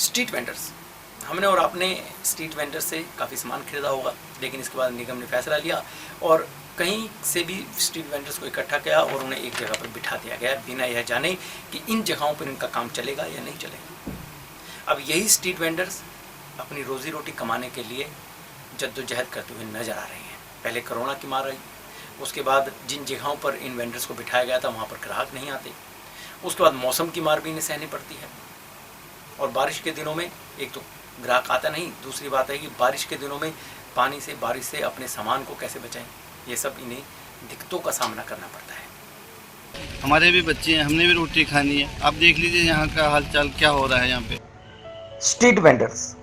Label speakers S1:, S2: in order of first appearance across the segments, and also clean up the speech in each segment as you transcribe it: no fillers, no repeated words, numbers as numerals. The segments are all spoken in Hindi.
S1: स्ट्रीट वेंडर्स, हमने और आपने स्ट्रीट वेंडर से काफ़ी सामान खरीदा होगा, लेकिन इसके बाद निगम ने फैसला लिया और कहीं से भी स्ट्रीट वेंडर्स को इकट्ठा किया और उन्हें एक जगह पर बिठा दिया गया बिना यह जाने कि इन जगहों पर इनका काम चलेगा या नहीं चलेगा। अब यही स्ट्रीट वेंडर्स अपनी रोज़ी रोटी कमाने के लिए जद्दोजहद करते हुए नजर आ रहे हैं। पहले कोरोना की मार आई, उसके बाद जिन जगहों पर इन वेंडर्स को बिठाया गया था वहाँ पर ग्राहक नहीं आते, उसके बाद मौसम की मार भी इन्हें सहनी पड़ती है। और बारिश के दिनों में एक तो ग्राहक आता नहीं, दूसरी बात है कि बारिश के दिनों में पानी से, बारिश से अपने सामान को कैसे बचाएं, ये सब इन्हें दिक्कतों का सामना करना पड़ता है।
S2: हमारे भी बच्चे हैं, हमने भी रोटी खानी है। आप देख लीजिए यहाँ का हालचाल क्या हो रहा है। यहाँ पे
S3: स्ट्रीट वेंडर्स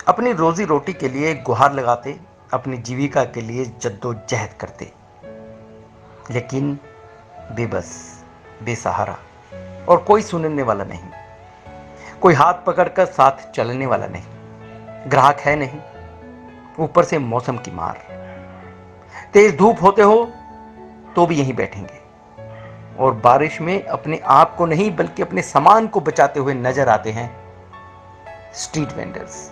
S3: अपनी रोजी रोटी के लिए गुहार लगाते, अपनी जीविका के लिए जद्दोजहद करते, लेकिन बेबस, बेसहारा और कोई सुनने वाला नहीं, कोई हाथ पकड़कर साथ चलने वाला नहीं, ग्राहक है नहीं, ऊपर से मौसम की मार, तेज धूप होते हो तो भी यहीं बैठेंगे और बारिश में अपने आप को नहीं बल्कि अपने सामान को बचाते हुए नजर आते हैं स्ट्रीट वेंडर्स।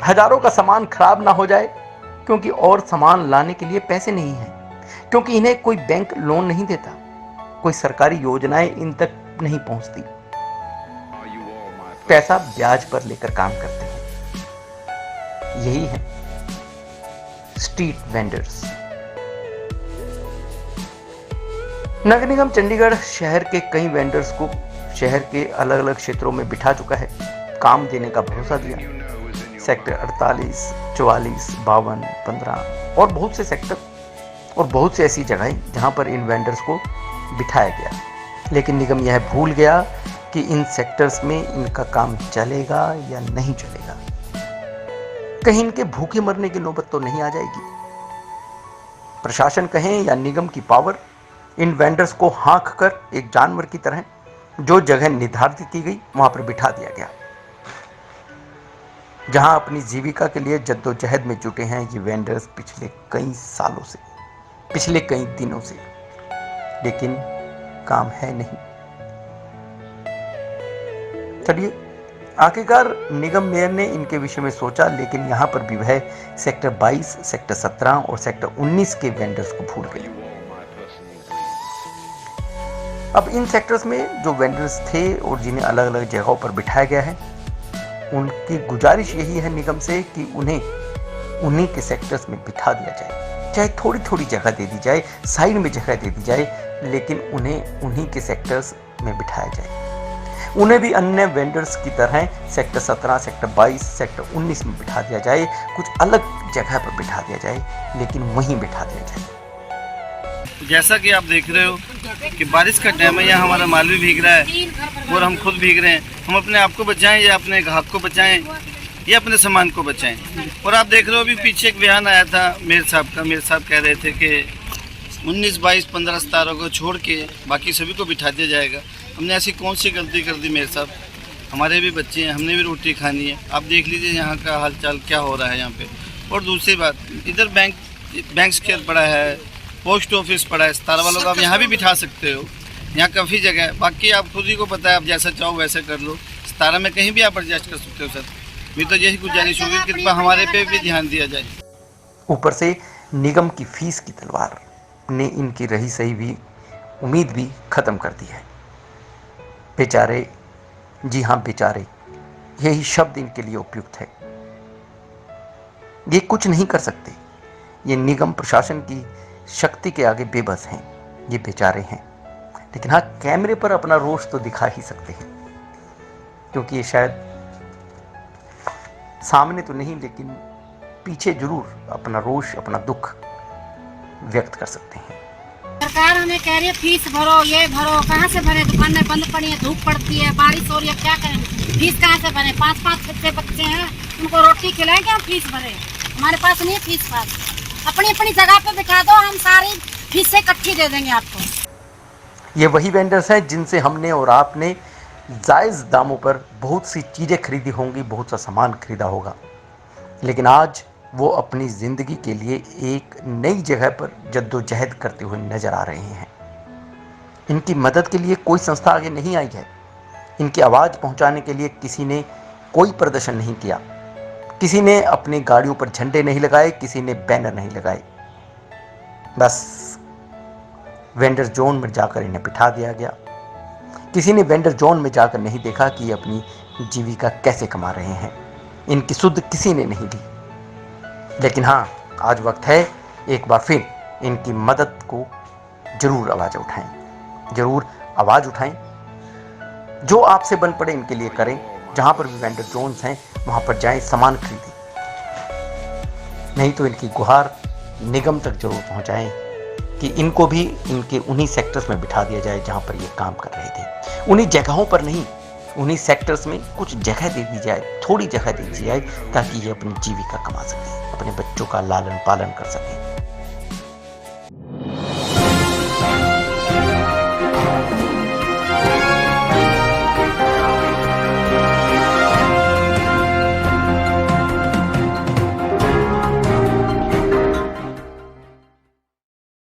S3: हजारों का सामान खराब ना हो जाए क्योंकि और सामान लाने के लिए पैसे नहीं हैं, क्योंकि इन्हें कोई बैंक लोन नहीं देता, कोई सरकारी योजनाएं इन तक नहीं पहुंचती, पैसा ब्याज पर लेकर काम करते हैं। यही है स्ट्रीट वेंडर्स। नगर निगम चंडीगढ़ शहर के कई वेंडर्स को शहर के अलग अलग क्षेत्रों में बिठा चुका है, काम देने का भरोसा दिया। सेक्टर 48, 44, 52, 15 और बहुत से सेक्टर और बहुत से ऐसी जगहें जहां पर इन वेंडर्स को बिठाया गया, लेकिन निगम यह भूल गया कि इन सेक्टर्स में इनका काम चलेगा या नहीं चलेगा। कहीं इनके भूखे मरने की नौबत तो नहीं आ जाएगी। प्रशासन कहें या निगम की पावर इन वेंडर्स को हाँक कर एक जानवर की तरह जो जगह निर्धारित की गई वहां पर बिठा दिया गया। जहां अपनी जीविका के लिए जद्दोजहद में जुटे हैं ये वेंडर्स पिछले कई सालों से, पिछले कई दिनों से, लेकिन काम है नहीं। चलिए, आखिरकार निगम मेयर ने इनके विषय में सोचा, लेकिन यहां पर भी वह सेक्टर 22, सेक्टर 17 और सेक्टर 19 के वेंडर्स को भूल गई। अब इन सेक्टर्स में जो वेंडर्स थे और जिन्हें अलग अलग जगहों पर बिठाया गया है, उनकी गुजारिश यही है निगम से कि उन्हें उन्हीं के सेक्टर्स में बिठा दिया जाए, चाहे थोड़ी थोड़ी जगह दे दी जाए, साइड में जगह दे दी जाए, लेकिन उन्हें उन्हीं के सेक्टर्स में बिठाया जाए। उन्हें भी अन्य वेंडर्स की तरह सेक्टर 17, सेक्टर 22, सेक्टर 19 में बिठा दिया जाए, कुछ अलग जगह पर बिठा दिया जाए, लेकिन वहीं बिठा दिया जाए।
S2: जैसा कि आप देख रहे हो कि बारिश का टाइम है, यहाँ हमारा माल भी भीग रहा है और हम खुद भीग रहे हैं। हम अपने आप को बचाएं या अपने ग्राहक को बचाएं या अपने सामान को बचाएं। और आप देख रहे हो अभी पीछे एक बयान आया था मेयर साहब का। मेयर साहब कह रहे थे कि 19, 22, 15, 17 को छोड़ के बाकी सभी को बिठा दिया जाएगा। हमने ऐसी कौन सी गलती कर दी मेयर साहब? हमारे भी बच्चे हैं, हमने भी रोटी खानी है। आप देख लीजिए यहाँ का हालचाल क्या हो रहा है यहाँ पे। और दूसरी बात, इधर बैंक स्क्वायर पड़ा है, पोस्ट ऑफिस पड़ा है, 17 वालों को आप यहाँ भी बिठा सकते हो। यहाँ काफ़ी जगह है, बाकी आप खुद ही को पता है, आप जैसा चाहो वैसे कर लो। 17 में कहीं भी आप एडजस्ट कर सकते हो सर। मेरी तो यही गुजारिश होगी कि कृपया हमारे पे भी ध्यान दिया जाए।
S3: ऊपर से निगम की फीस की तलवार ने इनकी रही सही भी उम्मीद भी खत्म कर दी है। बेचारे, जी हाँ बेचारे, यही शब्द इनके लिए उपयुक्त है। ये कुछ नहीं कर सकते, ये निगम प्रशासन की शक्ति के आगे बेबस हैं, ये बेचारे हैं। लेकिन हाँ, कैमरे पर अपना रोष तो दिखा ही सकते हैं, क्योंकि ये शायद सामने तो नहीं लेकिन पीछे जरूर अपना रोष, अपना दुख व्यक्त कर सकते हैं।
S4: सरकार हमें कह रही है फीस भरो, ये भरो, कहाँ से भरे? दुकानें बंद पड़ी है, धूप पड़ती है, बारिश हो रही है, क्या करें? फीस कहाँ से भरे? 5-5 बच्चे हैं, उनको रोटी खिलाएंगे, हम फीस भरे? हमारे पास नहीं है फीस पास। अपनी अपनी जगह पे बिठा दो, हम सारी फीसें इकट्ठी दे देंगे आपको।
S3: ये वही वेंडर्स हैं जिनसे हमने और आपने जायज़ दामों पर बहुत सी चीज़ें खरीदी होंगी, बहुत सा सामान खरीदा होगा, लेकिन आज वो अपनी ज़िंदगी के लिए एक नई जगह पर जद्दोजहद करते हुए नजर आ रहे हैं। इनकी मदद के लिए कोई संस्था आगे नहीं आई है, इनकी आवाज़ पहुंचाने के लिए किसी ने कोई प्रदर्शन नहीं किया, किसी ने अपनी गाड़ियों पर झंडे नहीं लगाए, किसी ने बैनर नहीं लगाए। बस वेंडर जोन में जाकर इन्हें बिठा दिया गया। किसी ने वेंडर जोन में जाकर नहीं देखा कि ये अपनी जीविका कैसे कमा रहे हैं। इनकी सुध किसी ने नहीं ली। लेकिन हाँ, आज वक्त है एक बार फिर इनकी मदद को जरूर आवाज़ उठाएं, जरूर आवाज़ उठाएं। जो आपसे बन पड़े इनके लिए करें। जहाँ पर भी वेंडर जोन्स हैं वहाँ पर जाएं, सामान खरीदें। नहीं तो इनकी गुहार निगम तक जरूर पहुँचाएं कि इनको भी इनके उन्हीं सेक्टर्स में बिठा दिया जाए जहाँ पर ये काम कर रहे थे। उन्हीं जगहों पर नहीं, उन्हीं सेक्टर्स में कुछ जगह दे दी जाए, थोड़ी जगह दे दी जाए, ताकि ये अपनी जीविका कमा सके, अपने बच्चों का लालन पालन कर सके।